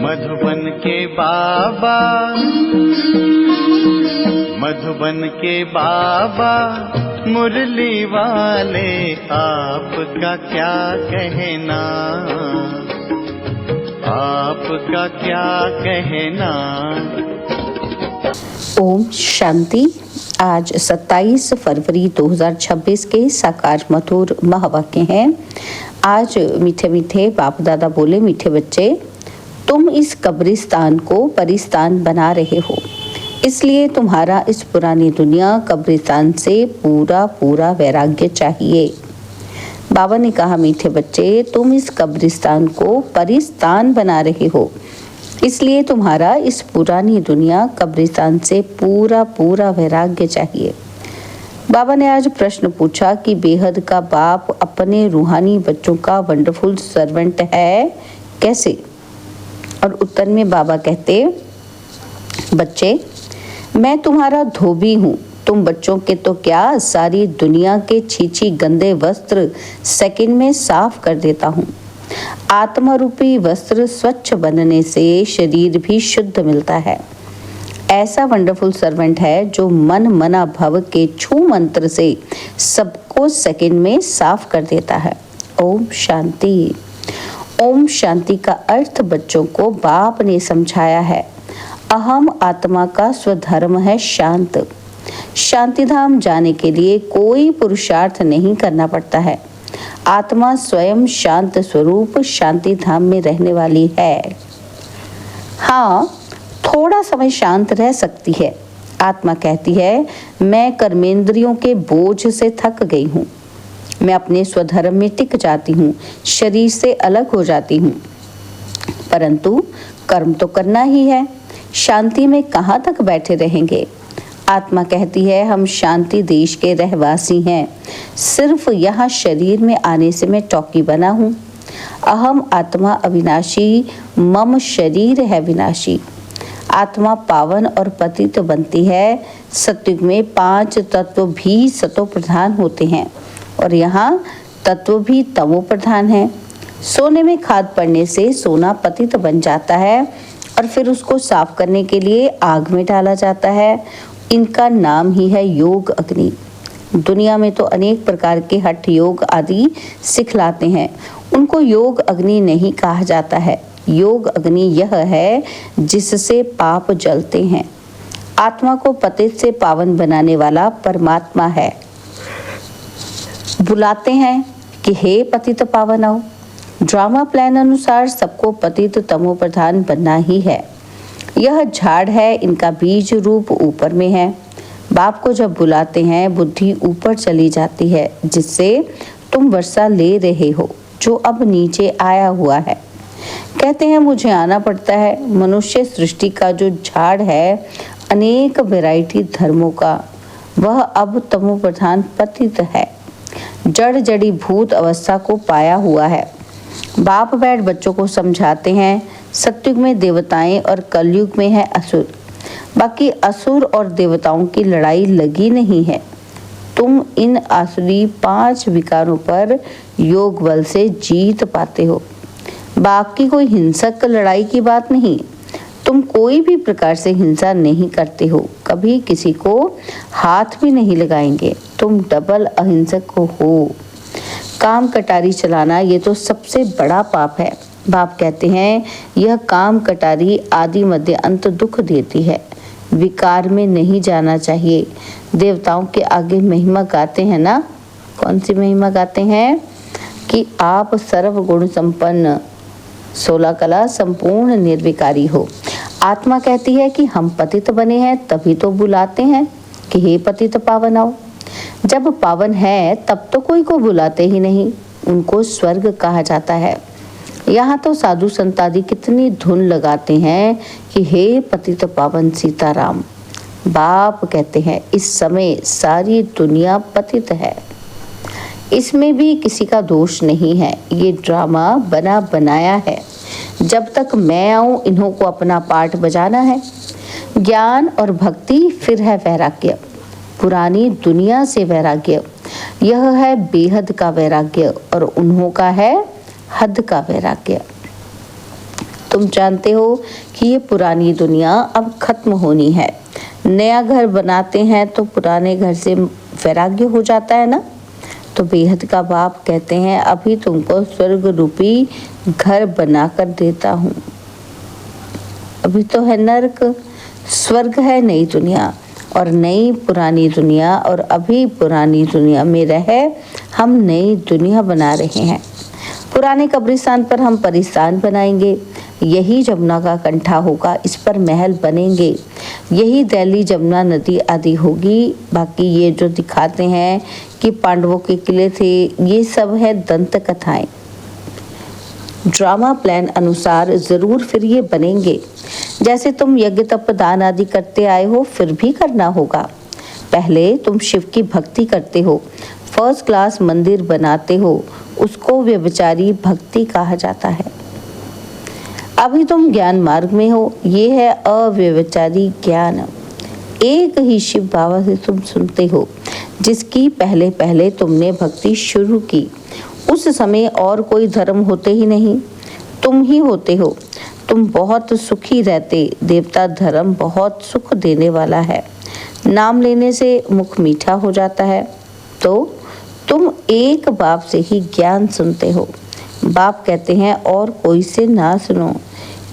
मधुबन के बाबा, मधुबन के बाबा मुरली वाले, आपका क्या कहना, आपका क्या कहना। ओम शांति। आज 27 फरवरी 2026 के साकार मधुर महावाक्य हैं। आज मीठे मीठे बाप दादा बोले, मीठे बच्चे, तुम इस कब्रिस्तान को परिस्तान बना रहे हो, इसलिए तुम्हारा इस पुरानी दुनिया कब्रिस्तान से पूरा पूरा वैराग्य चाहिए। बाबा ने कहा, मीठे बच्चे, तुम इस कब्रिस्तान को परिस्तान बना रहे हो, इसलिए तुम्हारा इस पुरानी दुनिया कब्रिस्तान से पूरा पूरा वैराग्य चाहिए। बाबा ने आज प्रश्न पूछा कि बेहद का बाप अपने रूहानी बच्चों का वंडरफुल सर्वेंट है, कैसे? और उत्तर में बाबा कहते, बच्चे, मैं तुम्हारा धोबी हूँ। तुम बच्चों के तो क्या, सारी दुनिया के छीछी गंदे वस्त्र सेकंड में साफ कर देता हूँ। आत्मा रूपी वस्त्र स्वच्छ बनने से शरीर भी शुद्ध मिलता है। ऐसा वंडरफुल सर्वेंट है जो मन मना भव के छू मंत्र से सबको सेकंड में साफ कर देता है। ओम शांति। ओम शांति का अर्थ बच्चों को बाप ने समझाया है। अहम आत्मा का स्वधर्म है शांत। शांति धाम जाने के लिए कोई पुरुषार्थ नहीं करना पड़ता है। आत्मा स्वयं शांत स्वरूप शांति धाम में रहने वाली है। हाँ, थोड़ा समय शांत रह सकती है। आत्मा कहती है, मैं कर्मेंद्रियों के बोझ से थक गई हूँ। मैं अपने स्वधर्म में टिक जाती हूँ, शरीर से अलग हो जाती हूँ, परंतु कर्म तो करना ही है। शांति में कहाँ तक बैठे रहेंगे? आत्मा कहती है, हम शांति देश के रहवासी हैं, सिर्फ यहाँ शरीर में आने से मैं टॉकी बना हूँ। अहम आत्मा अविनाशी, मम शरीर है विनाशी। आत्मा पावन और पतित बनती है। सत्युग में 5 तत्व भी सतो प्रधान होते हैं और यहाँ तत्व भी तमो प्रधान है। सोने में खाद पड़ने से सोना पतित बन जाता है और फिर उसको साफ करने के लिए आग में डाला जाता है। इनका नाम ही है योग अग्नि। दुनिया में तो अनेक प्रकार के हठ योग आदि सिखलाते हैं, उनको योग अग्नि नहीं कहा जाता है। योग अग्नि यह है जिससे पाप जलते हैं। आत्मा को पतित से पावन बनाने वाला परमात्मा है। बुलाते हैं कि हे पतित पावन आओ। ड्रामा प्लान अनुसार सबको पतित तमो प्रधान बनना ही है। यह झाड़ है, इनका बीज रूप ऊपर में है। बाप को जब बुलाते हैं बुद्धि ऊपर चली जाती है, जिससे तुम वर्षा ले रहे हो जो अब नीचे आया हुआ है। कहते हैं मुझे आना पड़ता है। मनुष्य सृष्टि का जो झाड़ है अनेक वैरायटी धर्मों का, वह अब तमो प्रधान पतित है, जड़ जड़ी भूत अवस्था को पाया हुआ है। बाप बैठ बच्चों को समझाते हैं, सतयुग में देवताएं और कलयुग में है असुर। बाकी असुर और देवताओं की लड़ाई लगी नहीं है। तुम इन आसुरी 5 विकारों पर योग बल से जीत पाते हो। बाकी कोई हिंसक लड़ाई की बात नहीं। तुम कोई भी प्रकार से हिंसा नहीं करते हो, कभी किसी को हाथ भी नहीं लगाएंगे। तुम डबल अहिंसक हो। काम कटारी चलाना ये तो सबसे बड़ा पाप है। बाप कहते हैं, यह काम कटारी आदि मध्य अंत दुख देती है। विकार में नहीं जाना चाहिए। देवताओं के आगे महिमा गाते हैं ना। कौन सी महिमा गाते हैं? कि आप सर्व गुण संपन्न, 16 कला संपूर्ण निर्विकारी हो। आत्मा कहती है कि हम पतित बने हैं, तभी तो बुलाते हैं कि हे पतित पावन आओ। जब पावन है तब तो कोई को बुलाते ही नहीं, उनको स्वर्ग कहा जाता है। यहाँ तो साधु संत आदि कितनी धुन लगाते हैं कि हे पतित पावन सीताराम। बाप कहते हैं इस समय सारी दुनिया पतित है, इसमें भी किसी का दोष नहीं है। ये ड्रामा बना बनाया है। जब तक मैं आऊं इन्हों को अपना पाठ बजाना है। ज्ञान और भक्ति, फिर है वैराग्य। पुरानी दुनिया से वैराग्य, यह है बेहद का वैराग्य, और उन्हों का है हद का वैराग्य। तुम जानते हो कि ये पुरानी दुनिया अब खत्म होनी है। नया घर बनाते हैं तो पुराने घर से वैराग्य हो जाता है ना। तो बेहद का बाप कहते हैं, अभी तुमको स्वर्ग रूपी घर बनाकर देता हूँ। अभी तो है नर्क, स्वर्ग है नई दुनिया, और नई पुरानी दुनिया, और अभी पुरानी दुनिया में रह हम नई दुनिया बना रहे हैं। पुराने कब्रिस्तान पर हम परिस्तान बनाएंगे, यही जमुना का कंठा होगा, इस पर महल बनेंगे, यही दिल्ली जमुना नदी आदि होगी। बाकी ये जो दिखाते हैं कि पांडवों के किले थे, ये सब है दंत कथाएं। ड्रामा प्लान अनुसार जरूर फिर ये बनेंगे। जैसे तुम यज्ञ तप दान आदि करते आए हो, फिर भी करना होगा। पहले तुम शिव की भक्ति करते हो, फर्स्ट क्लास मंदिर बनाते हो, उसको व्यभिचारी भक्ति कहा जाता है। अभी तुम ज्ञान मार्ग में हो, ये है अव्यभिचारी ज्ञान। एक ही शिव बाबा से तुम सुनते हो, जिसकी पहले पहले तुमने भक्ति शुरू की। उस समय और कोई धर्म होते ही नहीं, तुम ही होते हो। तुम बहुत सुखी रहते, देवता धर्म बहुत सुख देने वाला है। नाम लेने से मुख मीठा हो जाता है। तो तुम एक बाप से ही ज्ञान सुनते हो। बाप कहते हैं और कोई से ना सुनो,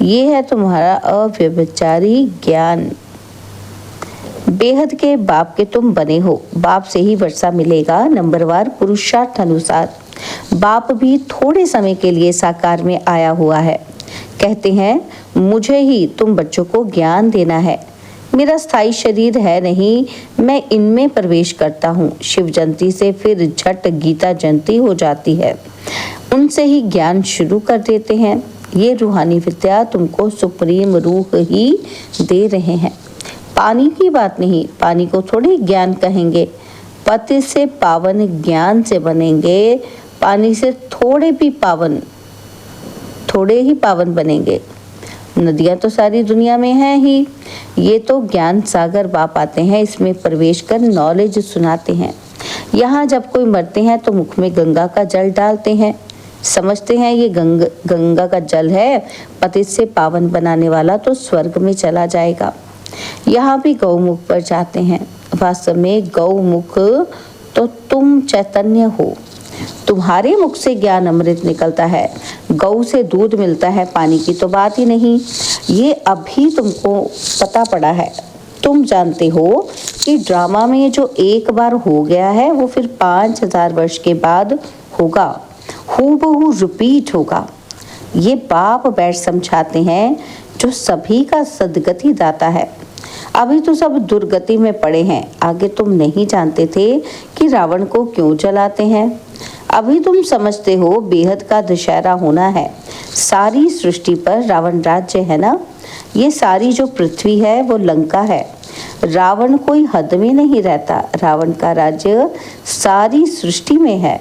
ये है तुम्हारा अव्यभिचारी ज्ञान। बेहद के बाप के तुम बने हो, बाप से ही वर्षा मिलेगा। नंबरवार पुरुषार्थ अनुसार बाप भी थोड़े समय के लिए साकार में आया हुआ है। कहते हैं मुझे ही तुम बच्चों को ज्ञान देना है। मेरा स्थायी शरीर है नहीं, मैं इनमें प्रवेश करता हूँ। शिव जयंती से फिर झट गीता जयंती हो जाती है, उनसे ही ज्ञान शुरू कर देते हैं। ये रूहानी विद्या तुमको सुप्रीम रूह ही दे रहे हैं। पानी की बात नहीं, पानी को थोड़ी ज्ञान कहेंगे। पति से पावन ज्ञान से बनेंगे, पानी से थोड़े ही पावन बनेंगे। नदियां तो सारी दुनिया में हैं ही, ये तो ज्ञान सागर बाप आते हैं, इसमें प्रवेश कर नॉलेज सुनाते हैं। यहाँ जब कोई मरते हैं तो मुख में गंगा का जल डालते हैं, समझते हैं ये गंगा का जल है, पतित से पावन बनाने वाला, तो स्वर्ग में चला जाएगा। यहाँ भी गौमुख पर जाते हैं, वास्तव में गौमुख तो तुम चैतन्य हो। तुम्हारे मुख से ज्ञान अमृत निकलता है, गौ से दूध मिलता है, पानी की तो बात ही नहीं। ये अभी तुमको पता पड़ा है। तुम जानते हो कि ड्रामा में जो एक बार हो गया है वो फिर 5000 वर्ष के बाद होगा, हूबहू रिपीट होगा। ये बाप बैठ समझाते हैं, जो सभी का सदगति दाता है। अभी तो सब दुर्गति में पड़े हैं, आगे तुम नहीं जानते थे कि रावण को क्यों जलाते हैं। अभी तुम समझते हो बेहद का दशहरा होना है। सारी सृष्टि पर रावण राज्य है ना। ये सारी जो पृथ्वी है वो लंका है। रावण कोई हद में नहीं रहता, रावण का राज्य सारी सृष्टि में है।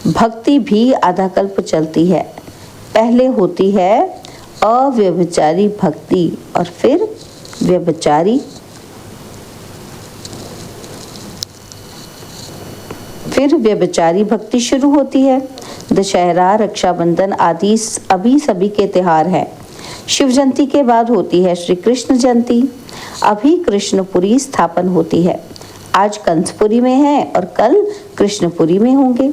भक्ति भी आधा कल्प चलती है। पहले होती है अव्यभिचारी भक्ति और फिर व्यभिचारी, फिर व्यभिचारी भक्ति शुरू होती है। दशहरा, रक्षाबंधन आदि अभी सभी के त्योहार हैं। शिव जयंती के बाद होती है श्री कृष्ण जयंती। अभी कृष्णपुरी स्थापन होती है। आज कंसपुरी में है और कल कृष्णपुरी में होंगे।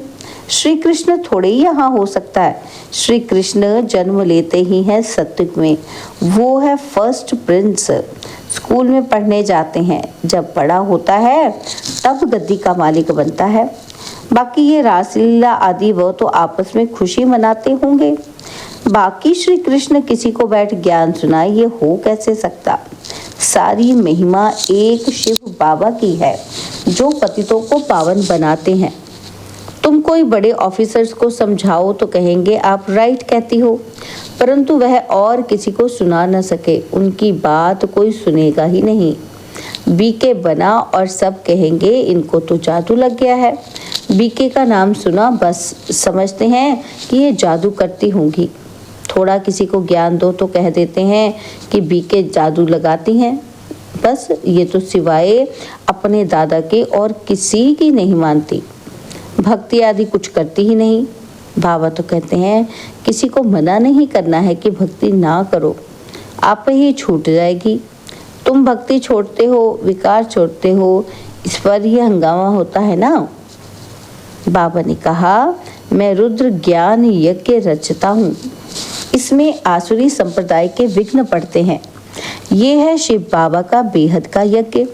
श्री कृष्ण थोड़े ही यहाँ हो सकता है। श्री कृष्ण जन्म लेते ही है सत्युग में, वो है फर्स्ट प्रिंस। स्कूल में पढ़ने जाते हैं, जब बड़ा होता है तब गद्दी का मालिक बनता है। बाकी ये रासलीला आदि वो तो आपस में खुशी मनाते होंगे। बाकी श्री कृष्ण किसी को बैठ ज्ञान सुनाए, ये हो कैसे सकता। सारी महिमा एक शिव बाबा की है, जो पतितों को पावन बनाते हैं। तुम कोई बड़े ऑफिसर्स को समझाओ तो कहेंगे आप राइट कहती हो, परंतु वह और किसी को सुना न सके, उनकी बात कोई सुनेगा ही नहीं। बीके बना और सब कहेंगे इनको तो जादू लग गया है। बीके का नाम सुना बस समझते हैं कि ये जादू करती होंगी। थोड़ा किसी को ज्ञान दो तो कह देते हैं कि बीके जादू लगाती हैं। बस ये तो सिवाय अपने दादा के और किसी की नहीं मानती। भक्ति आदि कुछ करती ही नहीं। बाबा तो कहते हैं किसी को मना नहीं करना है कि भक्ति ना करो, आप ही छूट जाएगी। तुम भक्ति छोड़ते हो, विकार छोड़ते हो, इस पर ही हंगामा होता है ना। बाबा ने कहा, मैं रुद्र ज्ञान यज्ञ रचता हूँ, इसमें आसुरी संप्रदाय के विघ्न पड़ते हैं। ये है शिव बाबा का बेहद का यज्ञ,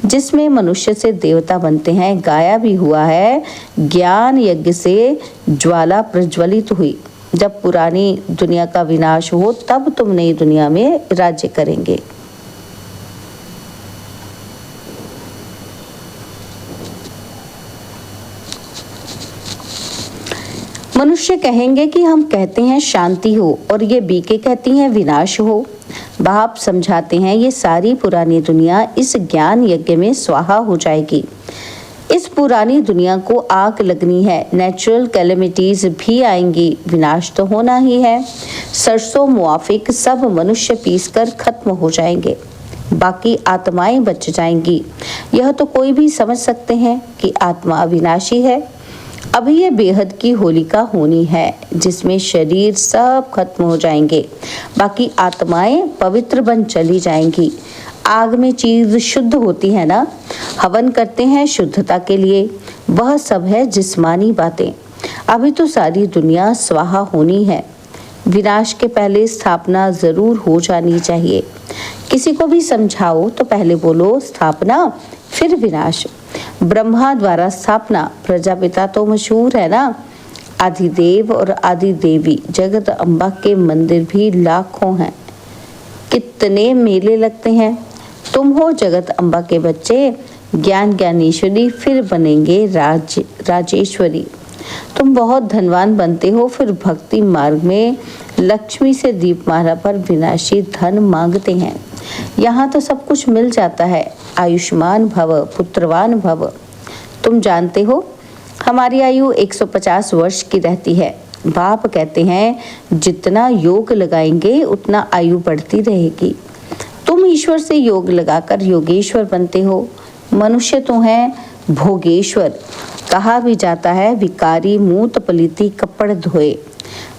जिसमें मनुष्य से देवता बनते हैं। गाया भी हुआ है, ज्ञान यज्ञ से ज्वाला प्रज्वलित हुई। जब पुरानी दुनिया का विनाश हो तब तुम नई दुनिया में राज्य करेंगे। मनुष्य कहेंगे कि हम कहते हैं शांति हो और ये बीके कहती हैं विनाश हो। बाप समझाते हैं ये सारी पुरानी दुनिया इस ज्ञान यज्ञ में स्वाहा हो जाएगी। इस पुरानी दुनिया को आग लगनी है, नेचुरल कैलेमिटीज भी आएंगी, विनाश तो होना ही है। सरसों मुआफिक सब मनुष्य पीसकर खत्म हो जाएंगे, बाकी आत्माएं बच जाएंगी। यह तो कोई भी समझ सकते हैं कि आत्मा अविनाशी है। अभी ये बेहद की होलिका होनी है, जिसमें शरीर सब खत्म हो जाएंगे, बाकी आत्माएं पवित्र बन चली जाएंगी। आग में चीज शुद्ध होती है ना, हवन करते हैं शुद्धता के लिए, वह सब है जिस्मानी बातें। अभी तो सारी दुनिया स्वाहा होनी है, विनाश के पहले स्थापना जरूर हो जानी चाहिए। किसी को भी समझाओ तो पहले बोलो स्थापना फिर विनाश। ब्रह्मा द्वारा स्थापना, प्रजापिता तो मशहूर है ना। आदिदेव और आदि देवी जगत अम्बा के मंदिर भी लाखों हैं, कितने मेले लगते हैं। तुम हो जगत अम्बा के बच्चे, ज्ञान ज्ञानेश्वरी फिर बनेंगे राजेश्वरी। तुम बहुत धनवान बनते हो, फिर भक्ति मार्ग में लक्ष्मी से दीपमाला पर विनाशी धन मांगते हैं। यहाँ तो सब कुछ मिल जाता है, आयुष्मान भव, पुत्रवान भव। तुम जानते हो हमारी आयु 150 वर्ष की रहती है। बाप कहते हैं जितना योग लगाएंगे उतना आयु बढ़ती रहेगी। तुम ईश्वर से योग लगाकर योगेश्वर बनते हो। मनुष्य तो हैं भोगेश्वर, कहा भी जाता है विकारी मूत पलीती कपड़ धोए।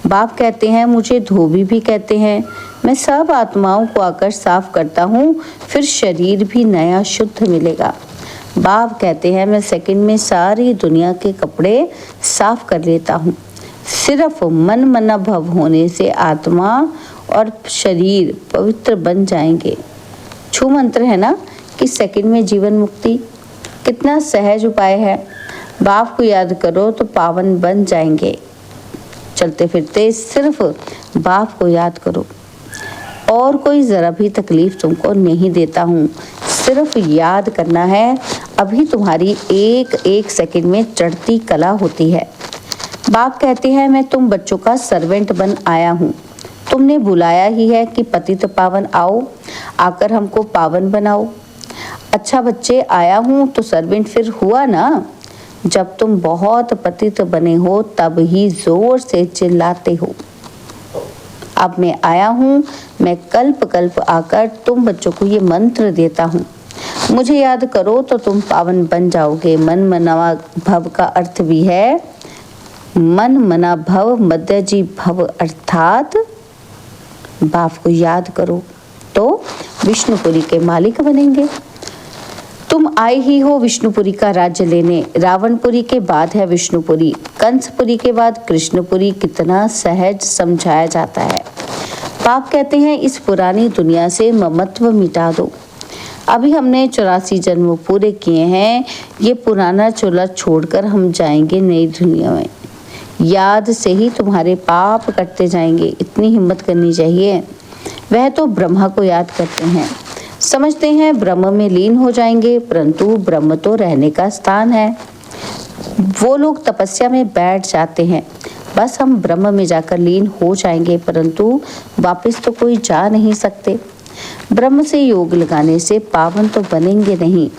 बाप कहते हैं मुझे धोबी भी कहते हैं। मैं सब आत्माओं को आकर साफ करता हूँ, फिर शरीर भी नया शुद्ध मिलेगा। बाप कहते हैं मैं सेकंड में सारी दुनिया के कपड़े साफ कर लेता हूँ। सिर्फ मन मना भव होने से आत्मा और शरीर पवित्र बन जाएंगे। छू मंत्र है ना कि सेकंड में जीवन मुक्ति, कितना सहज उपाय है। बाप को याद करो तो पावन बन जाएंगे। चलते फिरते सिर्फ बाप को याद करो, और कोई जरा भी तकलीफ तुमको नहीं देता हूँ। सिर्फ याद करना है। अभी तुम्हारी एक एक सेकंड में चढ़ती कला होती है। बाप कहते हैं मैं तुम बच्चों का सर्वेंट बन आया हूँ। तुमने बुलाया ही है कि पतित पावन आओ, आकर हमको पावन बनाओ। अच्छा बच्चे, आया हूँ तो सर्वेंट फिर हुआ ना। जब तुम बहुत पतित बने हो तब ही जोर से चिल्लाते हो। अब मैं आया हूँ, मैं कल्प कल्प आकर तुम बच्चों को ये मंत्र देता हूँ। मुझे याद करो तो तुम पावन बन जाओगे। मन मना भव का अर्थ भी है मन मना भव मध्य जी भव, अर्थात बाप को याद करो तो विष्णुपुरी के मालिक बनेंगे। तुम आए ही हो विष्णुपुरी का राज्य लेने। रावणपुरी के बाद है विष्णुपुरी, कंसपुरी के बाद कृष्णपुरी। कितना सहज समझाया जाता है। बाप कहते हैं इस पुरानी दुनिया से ममत्व मिटा दो। अभी हमने 84 जन्म पूरे किए हैं, ये पुराना चोला छोड़कर हम जाएंगे नई दुनिया में। याद से ही तुम्हारे पाप कटते जाएंगे, इतनी हिम्मत करनी चाहिए। वह तो ब्रह्मा को याद करते हैं, समझते हैं ब्रह्म में लीन हो जाएंगे, परंतु ब्रह्म तो रहने का स्थान है। वो लोग तपस्या में बैठ जाते हैं, बस हम ब्रह्म में जाकर लीन हो जाएंगे, परंतु वापस तो कोई जा नहीं सकते। ब्रह्म से योग लगाने से पावन तो बनेंगे नहीं,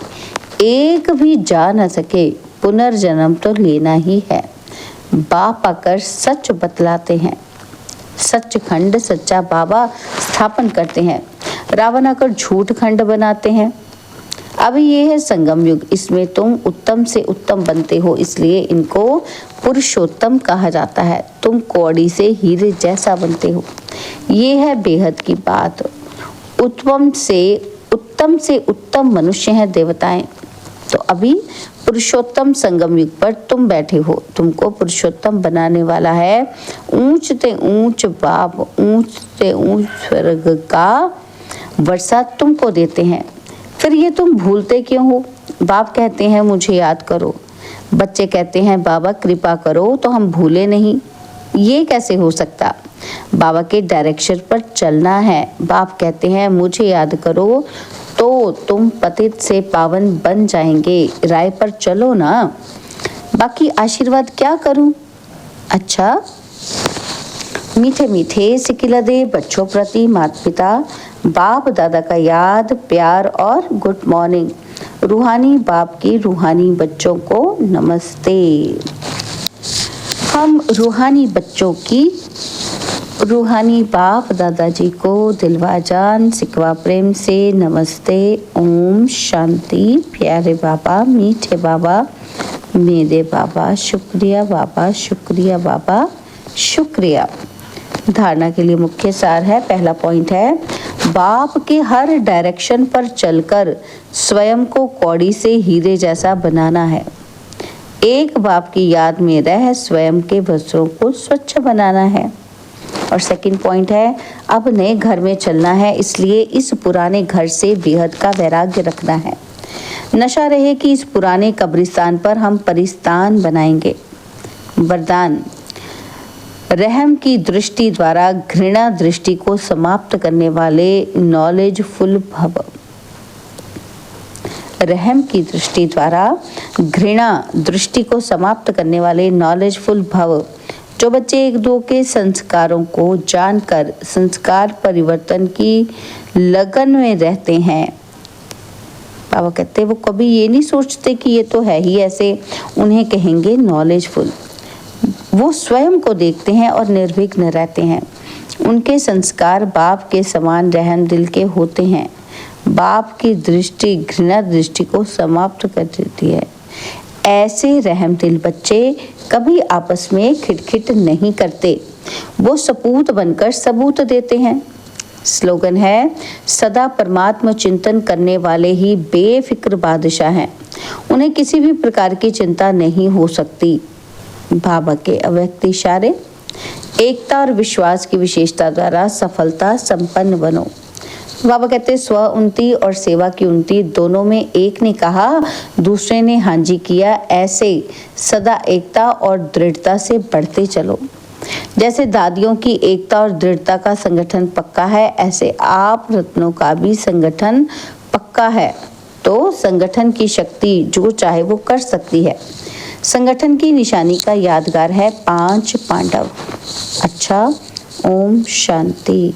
एक भी जा न सके, पुनर्जन्म तो लेना ही है। बाप आकर सच बतलाते हैं, सचखंड सच्चा बाबा स्थापन करते हैं। रावण आकर झूठ खंड बनाते हैं। अब ये है संगम युग, इसमें तुम उत्तम से उत्तम बनते हो, इसलिए इनको पुरुषोत्तम कहा जाता है। तुम कौड़ी से हीरे जैसा बनते हो, ये है बेहद की बात। उत्तम से उत्तम मनुष्य हैं देवताएं। तो अभी पुरुषोत्तम संगम युग पर तुम बैठे हो, तुमको पुरुषोत्तम बनाने वाला है ऊंच ते ऊंच बाप, ऊंच से ऊंच स्वर्ग का वर्षा तुमको देते हैं। फिर ये तुम भूलते क्यों हो? बाप कहते हैं मुझे याद करो, बच्चे कहते हैं बाबा कृपा करो तो हम भूले नहीं। ये कैसे हो सकता? बाबा के डायरेक्शन पर चलना है। बाप कहते हैं मुझे याद करो तो तुम पतित से पावन बन जाएंगे। राय पर चलो ना, बाकी आशीर्वाद क्या करूं? अच्छा, मीठे मीठे सिकिला दे बच्चों प्रति माता पिता बाप दादा का याद, प्यार और गुड मॉर्निंग। रूहानी बाप की रूहानी बच्चों को नमस्ते। हम रूहानी बच्चों की रूहानी बाप दादाजी को दिलवा जान सिकवा प्रेम से नमस्ते। ओम शांति। प्यारे बाबा, मीठे बाबा, मेरे बाबा, शुक्रिया बाबा, शुक्रिया बाबा, शुक्रिया। धारणा के लिए मुख्य सार है, पहला पॉइंट है बाप के हर डायरेक्शन पर चलकर स्वयं को कौड़ी से हीरे जैसा बनाना है। एक बाप की याद में रह स्वयं के वस्त्रों को स्वच्छ बनाना है। और सेकंड पॉइंट है अब नए घर में चलना है, इसलिए इस पुराने घर से बेहद का वैराग्य रखना है। नशा रहे कि इस पुराने कब्रिस्तान पर हम परिस्तान बनाएंगे। वरदान, रहम की दृष्टि द्वारा घृणा दृष्टि को समाप्त करने वाले नॉलेजफुल भव। रहम की दृष्टि द्वारा घृणा दृष्टि को समाप्त करने वाले नॉलेजफुल भव। जो बच्चे एक दो के संस्कारों को जानकर संस्कार परिवर्तन की लगन में रहते हैं, बाबा कहते हैं वो कभी ये नहीं सोचते कि ये तो है ही ऐसे, उन्हें कहेंगे नॉलेजफुल। वो स्वयं को देखते हैं और निर्विघ्न रहते हैं। उनके संस्कार बाप के समान रहम दिल के होते हैं। बाप की दृष्टि घृणा दृष्टि को समाप्त कर देती है। ऐसे रहम दिल बच्चे कभी आपस में खिटखिट नहीं करते, वो सपूत बनकर सबूत देते हैं। स्लोगन है सदा परमात्मा चिंतन करने वाले ही बेफिक्र बादशाह हैं, उन्हें किसी भी प्रकार की चिंता नहीं हो सकती। बाबा के अव्यक्त इशारे, एकता और विश्वास की विशेषता द्वारा सफलता संपन्न बनो। बाबा कहते स्व उन्नति और सेवा की उन्नति दोनों में एक ने कहा दूसरे ने हाँ जी किया, ऐसे सदा एकता और दृढ़ता से बढ़ते चलो। जैसे दादियों की एकता और दृढ़ता का संगठन पक्का है, ऐसे आप रत्नों का भी संगठन पक्का है। तो संगठन की शक्ति जो चाहे वो कर सकती है। संगठन की निशानी का यादगार है 5 पांडव। अच्छा, ओम शांति।